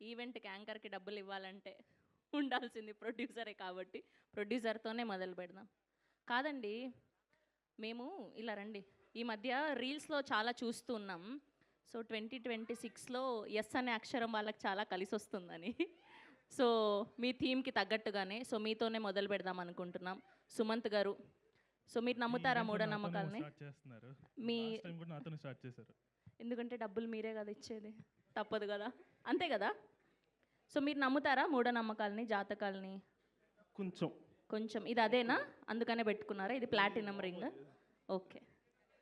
ఈవెంట్కి యాంకర్కి డబ్బులు ఇవ్వాలంటే ఉండాల్సింది ప్రొడ్యూసరే కాబట్టి ప్రొడ్యూసర్తోనే మొదలు పెడదాం. కాదండి, మేము ఇలా రండి, ఈ మధ్య రీల్స్లో చాలా చూస్తూ ఉన్నాం. సో 2026లో ఎస్ అనే అక్షరం వాళ్ళకి చాలా కలిసి వస్తుందని. సో మీ థీమ్కి తగ్గట్టుగానే సో మీతోనే మొదలు పెడదాం అనుకుంటున్నాం. సుమంత్ గారు, సో మీరు నమ్ముతారా మూఢనమ్మకాలని? మీ ఎందుకంటే డబ్బులు మీరే కదా ఇచ్చేది, తప్పదు కదా, అంతే కదా. సో మీరు నమ్ముతారా మూఢనమ్మకాలని, జాతకాలని? కొంచెం కొంచెం. ఇది అదేనా, అందుకనే పెట్టుకున్నారా ఇది ప్లాటినం రింగ్? ఓకే,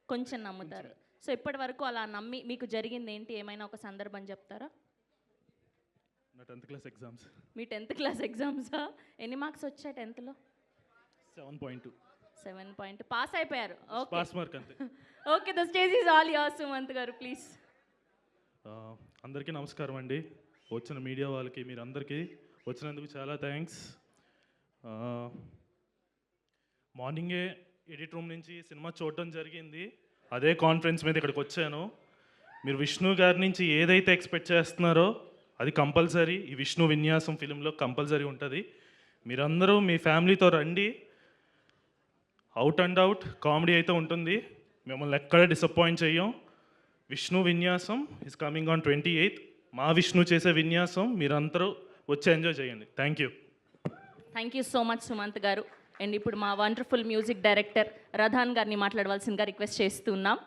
కొంచెం నమ్ముతారు. సో ఇప్పటి వరకు అలా నమ్మి మీకు జరిగింది ఏంటి, ఏమైనా ఒక సందర్భం చెప్తారా? నా 10th క్లాస్ ఎగ్జామ్స్. మీ 10th క్లాస్ ఎగ్జామ్సా? ఎన్ని మార్క్స్ వచ్చాయి 10th లో? 7.2. 7 పాస్ అయిపోయారు. ఓకే, పాస్ మార్క్ అంతే. Okay, the stage is all yours. Sumanth గారు ప్లీజ్. అందరికీ నమస్కారం అండి. వచ్చిన మీడియా వాళ్ళకి, మీరు అందరికీ వచ్చినందుకు చాలా థ్యాంక్స్. మార్నింగే ఎడిట్ రూమ్ నుంచి సినిమా చూడటం జరిగింది. అదే కాన్ఫరెన్స్ మీద ఇక్కడికి వచ్చాను. మీరు విష్ణు గారి నుంచి ఏదైతే ఎక్స్పెక్ట్ చేస్తున్నారో అది కంపల్సరీ ఈ విష్ణు విన్యాసం ఫిలింలో కంపల్సరీ ఉంటుంది. మీరందరూ మీ ఫ్యామిలీతో రండి. అవుట్ అండ్ అవుట్ కామెడీ అయితే ఉంటుంది, మిమ్మల్ని ఎక్కడ డిసప్పాయింట్ చెయ్యం. విష్ణు విన్యాసం ఈజ్ కమింగ్ ఆన్ 28th. మా విష్ణు చేసే విన్యాసం మీరందరూ వచ్చి ఎంజాయ్ చేయండి. Thank you. Thank you so much Sumanth గారు. అండ్ ఇప్పుడు మా వండర్ఫుల్ మ్యూజిక్ డైరెక్టర్ రధాన్ గారిని మాట్లాడవలసిందిగా రిక్వెస్ట్ చేస్తున్నాం.